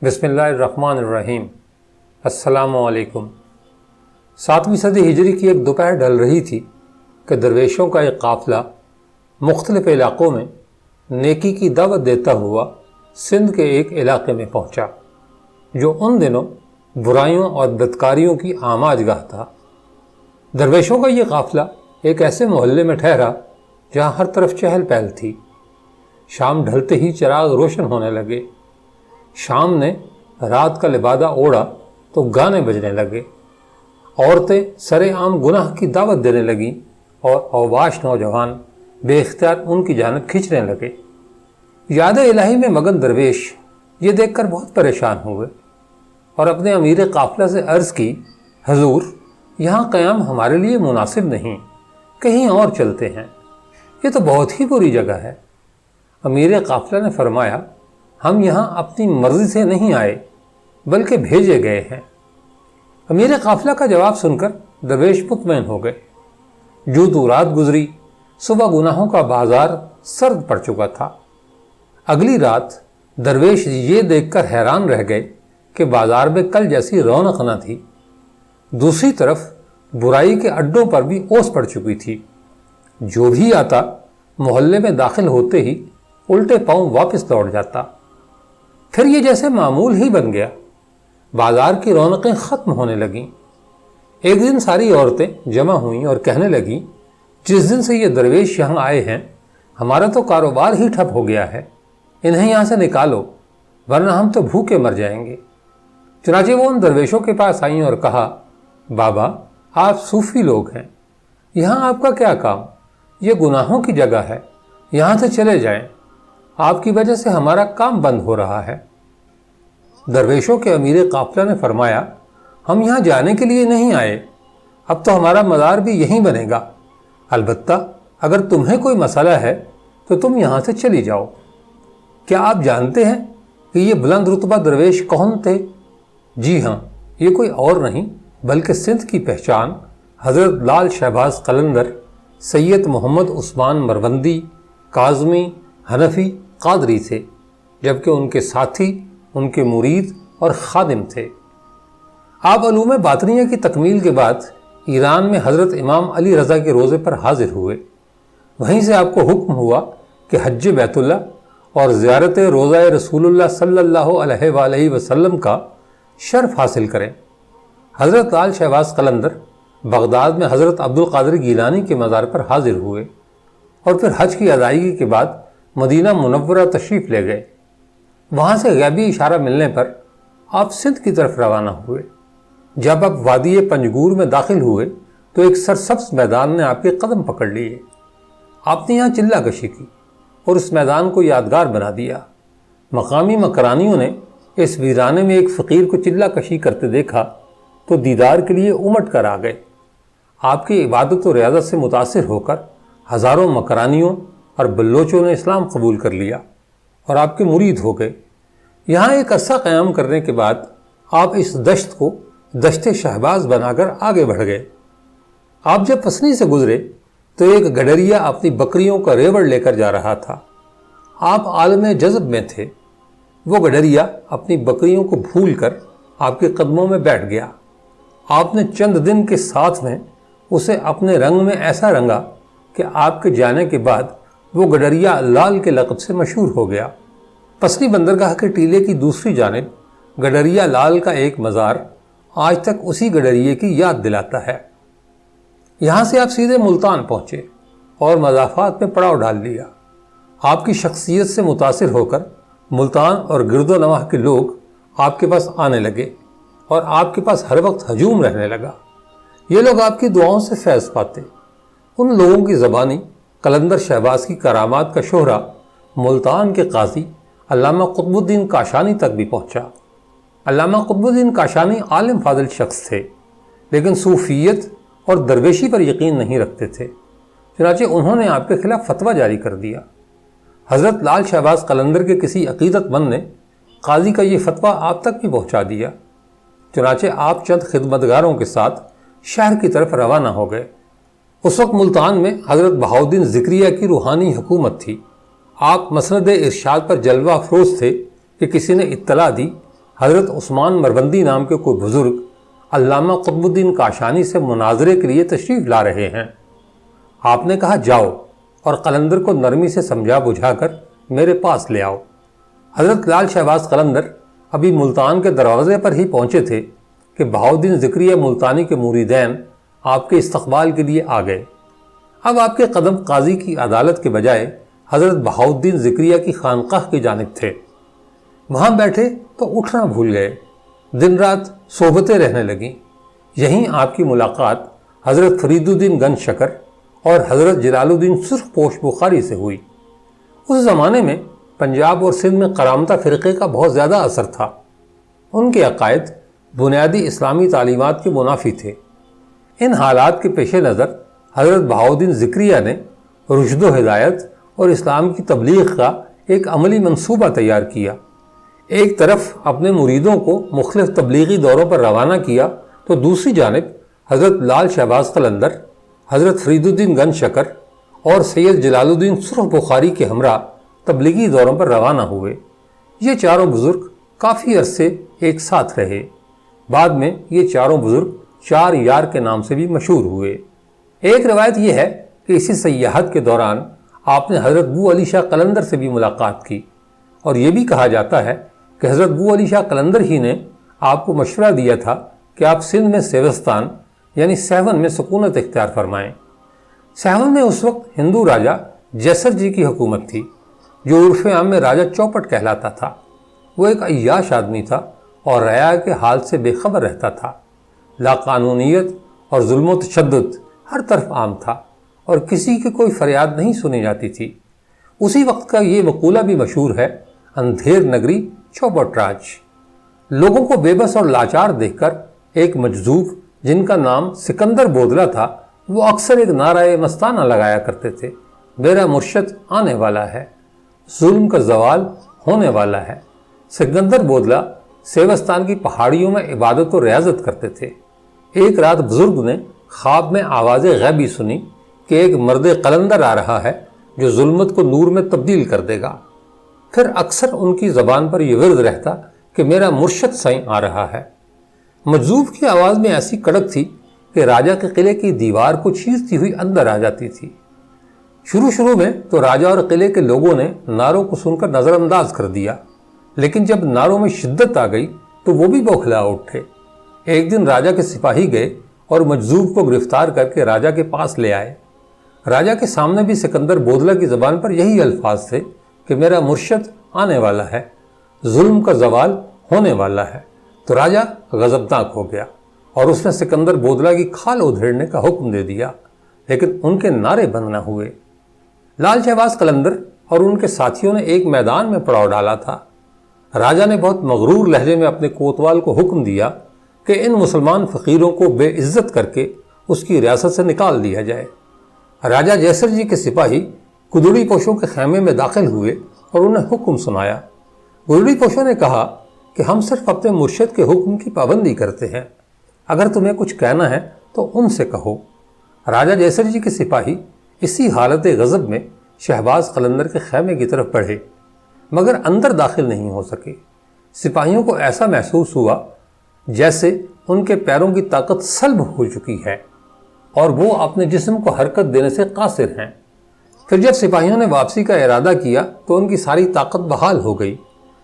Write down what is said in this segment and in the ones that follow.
بسم اللہ الرحمن الرحیم۔ السلام علیکم۔ 7ویں صدی ہجری کی ایک دوپہر ڈھل رہی تھی کہ درویشوں کا ایک قافلہ مختلف علاقوں میں نیکی کی دعوت دیتا ہوا سندھ کے ایک علاقے میں پہنچا جو ان دنوں برائیوں اور بدکاریوں کی آماج گاہ تھا۔ درویشوں کا یہ قافلہ ایک ایسے محلے میں ٹھہرا جہاں ہر طرف چہل پہل تھی۔ شام ڈھلتے ہی چراغ روشن ہونے لگے۔ شام نے رات کا لبادہ اوڑھا تو گانے بجنے لگے۔ عورتیں سر عام گناہ کی دعوت دینے لگیں اور اوباش نوجوان بے اختیار ان کی جانب کھنچنے لگے۔ یاد الہی میں مگن درویش یہ دیکھ کر بہت پریشان ہوئے اور اپنے امیر قافلہ سے عرض کی، حضور یہاں قیام ہمارے لیے مناسب نہیں، کہیں اور چلتے ہیں، یہ تو بہت ہی بری جگہ ہے۔ امیر قافلہ نے فرمایا، ہم یہاں اپنی مرضی سے نہیں آئے بلکہ بھیجے گئے ہیں۔ امیر قافلہ کا جواب سن کر درویش مطمئن ہو گئے۔ جو رات گزری، صبح گناہوں کا بازار سرد پڑ چکا تھا۔ اگلی رات درویش یہ دیکھ کر حیران رہ گئے کہ بازار میں کل جیسی رونق نہ تھی۔ دوسری طرف برائی کے اڈوں پر بھی اوس پڑ چکی تھی۔ جو بھی آتا محلے میں داخل ہوتے ہی الٹے پاؤں واپس لوٹ جاتا۔ پھر یہ جیسے معمول ہی بن گیا۔ بازار کی رونقیں ختم ہونے لگیں۔ ایک دن ساری عورتیں جمع ہوئیں اور کہنے لگیں، جس دن سے یہ درویش یہاں آئے ہیں ہمارا تو کاروبار ہی ٹھپ ہو گیا ہے، انہیں یہاں سے نکالو ورنہ ہم تو بھوکے مر جائیں گے۔ چنانچہ وہ ان درویشوں کے پاس آئیں اور کہا، بابا آپ صوفی لوگ ہیں، یہاں آپ کا کیا کام؟ یہ گناہوں کی جگہ ہے، یہاں سے چلے جائیں، آپ کی وجہ سے ہمارا کام بند ہو رہا ہے۔ درویشوں کے امیر قافلہ نے فرمایا، ہم یہاں جانے کے لیے نہیں آئے، اب تو ہمارا مزار بھی یہیں بنے گا، البتہ اگر تمہیں کوئی مسئلہ ہے تو تم یہاں سے چلی جاؤ۔ کیا آپ جانتے ہیں کہ یہ بلند رتبہ درویش کون تھے؟ جی ہاں، یہ کوئی اور نہیں بلکہ سندھ کی پہچان حضرت لال شہباز قلندر، سید محمد عثمان مروندی، کاظمی، حنفی، قادری تھے، جبکہ ان کے ساتھی ان کے مرید اور خادم تھے۔ آپ علوم باطنیہ کی تکمیل کے بعد ایران میں حضرت امام علی رضا کے روضے پر حاضر ہوئے۔ وہیں سے آپ کو حکم ہوا کہ حج بیت اللہ اور زیارت روضہ رسول اللہ صلی اللہ علیہ وآلہ وسلم کا شرف حاصل کریں۔ حضرت لال شہباز قلندر بغداد میں حضرت عبد القادر گیلانی کے مزار پر حاضر ہوئے اور پھر حج کی ادائیگی کے بعد مدینہ منورہ تشریف لے گئے۔ وہاں سے غیبی اشارہ ملنے پر آپ سندھ کی طرف روانہ ہوئے۔ جب آپ وادی پنجگور میں داخل ہوئے تو ایک سرسبز میدان نے آپ کے قدم پکڑ لیے۔ آپ نے یہاں چلہ کشی کی اور اس میدان کو یادگار بنا دیا۔ مقامی مکرانیوں نے اس ویرانے میں ایک فقیر کو چلہ کشی کرتے دیکھا تو دیدار کے لیے امٹ کر آ گئے۔ آپ کی عبادت و ریاضت سے متاثر ہو کر ہزاروں مکرانیوں اور بلوچوں نے اسلام قبول کر لیا اور آپ کے مرید ہو گئے۔ یہاں ایک عرصہ قیام کرنے کے بعد آپ اس دشت کو دشت شہباز بنا کر آگے بڑھ گئے۔ آپ جب پسنی سے گزرے تو ایک گڈریا اپنی بکریوں کا ریوڑ لے کر جا رہا تھا۔ آپ عالم جذب میں تھے۔ وہ گڈریا اپنی بکریوں کو بھول کر آپ کے قدموں میں بیٹھ گیا۔ آپ نے چند دن کے ساتھ میں اسے اپنے رنگ میں ایسا رنگا کہ آپ کے جانے کے بعد وہ گڈریا لال کے لقب سے مشہور ہو گیا۔ پسنی بندرگاہ کے ٹیلے کی دوسری جانب گڈریا لال کا ایک مزار آج تک اسی گڈریے کی یاد دلاتا ہے۔ یہاں سے آپ سیدھے ملتان پہنچے اور مضافات میں پڑاؤ ڈال لیا۔ آپ کی شخصیت سے متاثر ہو کر ملتان اور گرد و نواح کے لوگ آپ کے پاس آنے لگے اور آپ کے پاس ہر وقت ہجوم رہنے لگا۔ یہ لوگ آپ کی دعاؤں سے فیض پاتے۔ ان لوگوں کی زبانی قلندر شہباز کی کرامات کا شہرہ ملتان کے قاضی علامہ قطب الدین کاشانی تک بھی پہنچا۔ علامہ قطب الدین کاشانی عالم فاضل شخص تھے، لیکن صوفیت اور درویشی پر یقین نہیں رکھتے تھے۔ چنانچہ انہوں نے آپ کے خلاف فتویٰ جاری کر دیا۔ حضرت لال شہباز قلندر کے کسی عقیدت مند نے قاضی کا یہ فتویٰ آپ تک بھی پہنچا دیا۔ چنانچہ آپ چند خدمتگاروں کے ساتھ شہر کی طرف روانہ ہو گئے۔ اس وقت ملتان میں حضرت بہاؤالدین ذکریہ کی روحانی حکومت تھی۔ آپ مسند ارشاد پر جلوہ افروز تھے کہ کسی نے اطلاع دی حضرت عثمان مروندی نام کے کوئی بزرگ علامہ قطب الدین کاشانی سے مناظرے کے لیے تشریف لا رہے ہیں۔ آپ نے کہا جاؤ اور قلندر کو نرمی سے سمجھا بجھا کر میرے پاس لے آؤ۔ حضرت لال شہباز قلندر ابھی ملتان کے دروازے پر ہی پہنچے تھے کہ بہاؤالدین ذکریہ ملتانی کے مریدین آپ کے استقبال کے لیے آ گئے۔ اب آپ کے قدم قاضی کی عدالت کے بجائے حضرت بہاؤالدین ذکریہ کی خانقاہ کی جانب تھے۔ وہاں بیٹھے تو اٹھنا بھول گئے، دن رات صحبتیں رہنے لگیں۔ یہیں آپ کی ملاقات حضرت فرید الدین گنج شکر اور حضرت جلال الدین سرخ پوش بخاری سے ہوئی۔ اس زمانے میں پنجاب اور سندھ میں کرامتہ فرقے کا بہت زیادہ اثر تھا۔ ان کے عقائد بنیادی اسلامی تعلیمات کے منافی تھے۔ ان حالات کے پیش نظر حضرت بہاؤالدین ذکریہ نے رشد و ہدایت اور اسلام کی تبلیغ کا ایک عملی منصوبہ تیار کیا۔ ایک طرف اپنے مریدوں کو مختلف تبلیغی دوروں پر روانہ کیا تو دوسری جانب حضرت لال شہباز قلندر، حضرت فرید الدین گنج شکر اور سید جلال الدین سرخ بخاری کے ہمراہ تبلیغی دوروں پر روانہ ہوئے۔ یہ چاروں بزرگ کافی عرصے ایک ساتھ رہے۔ بعد میں یہ چاروں بزرگ چار یار کے نام سے بھی مشہور ہوئے۔ ایک روایت یہ ہے کہ اسی سیاحت کے دوران آپ نے حضرت بو علی شاہ قلندر سے بھی ملاقات کی، اور یہ بھی کہا جاتا ہے کہ حضرت بو علی شاہ قلندر ہی نے آپ کو مشورہ دیا تھا کہ آپ سندھ میں سیوستان یعنی سیون میں سکونت اختیار فرمائیں۔ سیون میں اس وقت ہندو راجہ جیسر جی کی حکومت تھی، جو عرف عام میں راجہ چوپٹ کہلاتا تھا۔ وہ ایک عیاش آدمی تھا اور رعایا کے حال سے بے خبر رہتا تھا۔ لاقانونیت اور ظلم و تشدد ہر طرف عام تھا اور کسی کی کوئی فریاد نہیں سنی جاتی تھی۔ اسی وقت کا یہ مقولہ بھی مشہور ہے، اندھیر نگری چوپٹ راج۔ لوگوں کو بے بس اور لاچار دیکھ کر ایک مجذوب جن کا نام سکندر بودلہ تھا، وہ اکثر ایک نعرہ مستانہ لگایا کرتے تھے، میرا مرشد آنے والا ہے، ظلم کا زوال ہونے والا ہے۔ سکندر بودلہ سیوستان کی پہاڑیوں میں عبادت و ریاضت کرتے تھے۔ ایک رات بزرگ نے خواب میں آواز غیبی سنی کہ ایک مرد قلندر آ رہا ہے جو ظلمت کو نور میں تبدیل کر دے گا۔ پھر اکثر ان کی زبان پر یہ ورد رہتا کہ میرا مرشد سائیں آ رہا ہے۔ مجذوب کی آواز میں ایسی کڑک تھی کہ راجہ کے قلعے کی دیوار کو چیرتی ہوئی اندر آ جاتی تھی۔ شروع میں تو راجہ اور قلعے کے لوگوں نے نعروں کو سن کر نظر انداز کر دیا، لیکن جب نعروں میں شدت آ گئی تو وہ بھی بوکھلا اٹھے۔ ایک دن راجہ کے سپاہی گئے اور مجذوب کو گرفتار کر کے راجہ کے پاس لے آئے۔ راجہ کے سامنے بھی سکندر بودلہ کی زبان پر یہی الفاظ تھے کہ میرا مرشد آنے والا ہے، ظلم کا زوال ہونے والا ہے۔ تو راجہ غضبناک ہو گیا اور اس نے سکندر بودلہ کی کھال ادھیڑنے کا حکم دے دیا، لیکن ان کے نعرے بند نہ ہوئے۔ لال شہباز قلندر اور ان کے ساتھیوں نے ایک میدان میں پڑاؤ ڈالا تھا۔ راجہ نے بہت مغرور لہجے میں اپنے کوتوال کو حکم دیا کہ ان مسلمان فقیروں کو بے عزت کر کے اس کی ریاست سے نکال دیا جائے۔ راجہ جیسر جی کے سپاہی گدڑی پوشوں کے خیمے میں داخل ہوئے اور انہیں حکم سنایا۔ گدڑی پوشوں نے کہا کہ ہم صرف اپنے مرشد کے حکم کی پابندی کرتے ہیں، اگر تمہیں کچھ کہنا ہے تو ان سے کہو۔ راجہ جیسر جی کے سپاہی اسی حالت غضب میں شہباز قلندر کے خیمے کی طرف بڑھے، مگر اندر داخل نہیں ہو سکے۔ سپاہیوں کو ایسا محسوس ہوا جیسے ان کے پیروں کی طاقت سلب ہو چکی ہے اور وہ اپنے جسم کو حرکت دینے سے قاصر ہیں۔ پھر جب سپاہیوں نے واپسی کا ارادہ کیا تو ان کی ساری طاقت بحال ہو گئی۔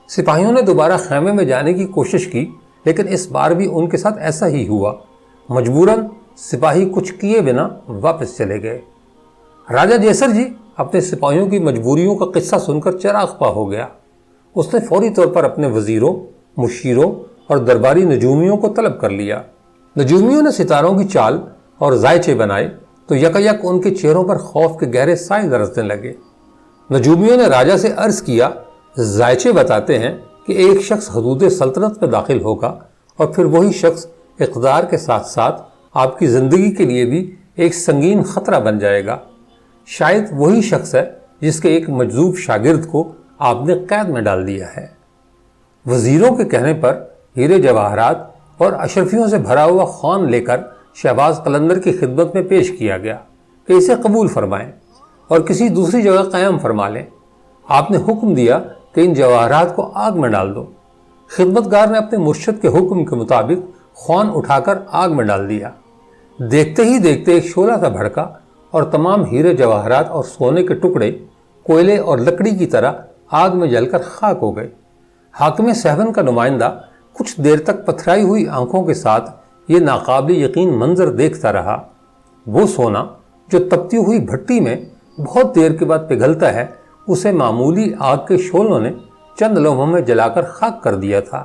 سپاہیوں نے دوبارہ خیمے میں جانے کی کوشش کی، لیکن اس بار بھی ان کے ساتھ ایسا ہی ہوا۔ مجبوراً سپاہی کچھ کیے بنا واپس چلے گئے۔ راجہ جیسر جی اپنے سپاہیوں کی مجبوریوں کا قصہ سن کر چراغ پا ہو گیا۔ اس نے فوری طور پر اپنے وزیروں، مشیروں اور درباری نجومیوں کو طلب کر لیا۔ نجومیوں نے ستاروں کی چال اور زائچے بنائے تو یکایک ان کے چہروں پر خوف کے گہرے سائے درسنے لگے۔ نجومیوں نے راجہ سے عرض کیا، زائچے بتاتے ہیں کہ ایک شخص حدود سلطنت میں داخل ہوگا اور پھر وہی شخص اقتدار کے ساتھ ساتھ آپ کی زندگی کے لیے بھی ایک سنگین خطرہ بن جائے گا۔ شاید وہی شخص ہے جس کے ایک مجذوب شاگرد کو آپ نے قید میں ڈال دیا ہے۔ وزیروں کے کہنے پر ہیرے جواہرات اور اشرفیوں سے بھرا ہوا خوان لے کر شہباز قلندر کی خدمت میں پیش کیا گیا کہ اسے قبول فرمائیں اور کسی دوسری جگہ قیام فرما لیں۔ آپ نے حکم دیا کہ ان جواہرات کو آگ میں ڈال دو۔ خدمتگار نے اپنے مرشد کے حکم کے مطابق خوان اٹھا کر آگ میں ڈال دیا۔ دیکھتے ہی دیکھتے ایک شعلہ سا بھڑکا اور تمام ہیرے جواہرات اور سونے کے ٹکڑے کوئلے اور لکڑی کی طرح آگ میں جل کر خاک ہو گئے۔ حاکم سہون کا نمائندہ کچھ دیر تک پتھرائی ہوئی آنکھوں کے ساتھ یہ ناقابل یقین منظر دیکھتا رہا۔ وہ سونا جو تپتی ہوئی بھٹی میں بہت دیر کے بعد پگھلتا ہے، اسے معمولی آگ کے شعلوں نے چند لمحوں میں جلا کر خاک کر دیا تھا۔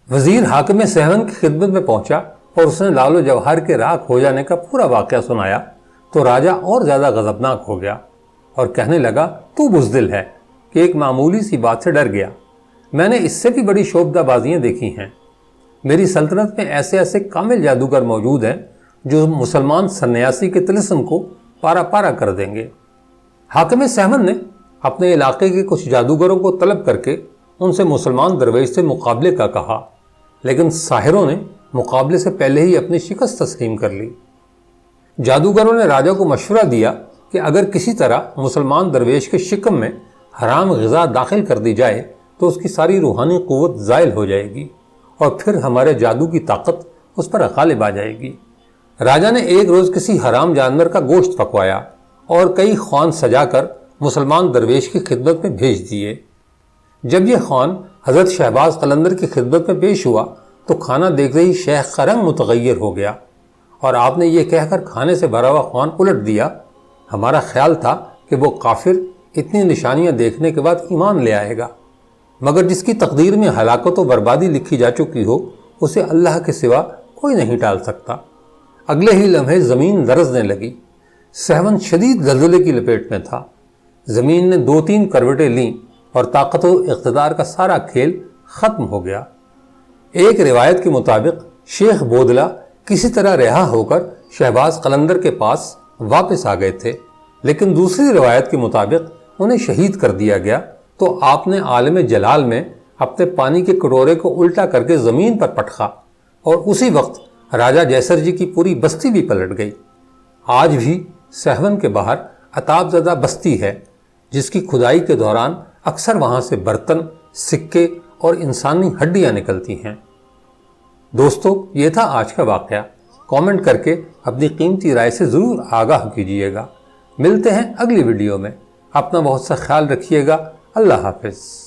وزیر حاکم سہون کی خدمت میں پہنچا اور اس نے لال و جواہر کے راکھ ہو جانے کا پورا واقعہ سنایا تو راجہ اور زیادہ غضبناک ہو گیا اور کہنے لگا، تو بزدل ہے کہ ایک معمولی سی بات سے ڈر گیا۔ میں نے اس سے بھی بڑی شعبدہ بازیاں دیکھی ہیں۔ میری سلطنت میں ایسے ایسے کامل جادوگر موجود ہیں جو مسلمان سنیاسی کے طلسم کو پارا پارا کر دیں گے۔ حاکم سہون نے اپنے علاقے کے کچھ جادوگروں کو طلب کر کے ان سے مسلمان درویش سے مقابلے کا کہا، لیکن ساحروں نے مقابلے سے پہلے ہی اپنی شکست تسلیم کر لی۔ جادوگروں نے راجہ کو مشورہ دیا کہ اگر کسی طرح مسلمان درویش کے شکم میں حرام غذا داخل کر دی جائے تو اس کی ساری روحانی قوت زائل ہو جائے گی اور پھر ہمارے جادو کی طاقت اس پر غالب آ جائے گی۔ راجہ نے ایک روز کسی حرام جانور کا گوشت پکوایا اور کئی خوان سجا کر مسلمان درویش کی خدمت میں بھیج دیے۔ جب یہ خوان حضرت شہباز قلندر کی خدمت میں پیش ہوا تو کھانا دیکھتے ہی شیخ کا رنگ متغیر ہو گیا اور آپ نے یہ کہہ کر کھانے سے بھرا ہوا خوان الٹ دیا، ہمارا خیال تھا کہ وہ کافر اتنی نشانیاں دیکھنے کے بعد ایمان لے آئے گا، مگر جس کی تقدیر میں ہلاکت و بربادی لکھی جا چکی ہو اسے اللہ کے سوا کوئی نہیں ٹال سکتا۔ اگلے ہی لمحے زمین لرزنے لگی۔ سہون شدید زلزلے کی لپیٹ میں تھا۔ زمین نے 2-3 کروٹیں لیں اور طاقت و اقتدار کا سارا کھیل ختم ہو گیا۔ ایک روایت کے مطابق شیخ بودلہ کسی طرح رہا ہو کر شہباز قلندر کے پاس واپس آ گئے تھے، لیکن دوسری روایت کے مطابق انہیں شہید کر دیا گیا تو آپ نے عالم جلال میں اپنے پانی کے کٹورے کو الٹا کر کے زمین پر پٹخا اور اسی وقت راجہ جیسر جی کی پوری بستی بھی پلٹ گئی۔ آج بھی سہون کے باہر عتاب زدہ بستی ہے جس کی کھدائی کے دوران اکثر وہاں سے برتن، سکے اور انسانی ہڈیاں نکلتی ہیں۔ دوستو، یہ تھا آج کا واقعہ۔ کامنٹ کر کے اپنی قیمتی رائے سے ضرور آگاہ کیجیے گا۔ ملتے ہیں اگلی ویڈیو میں۔ اپنا بہت سا خیال رکھیے گا۔ اللہ حافظ۔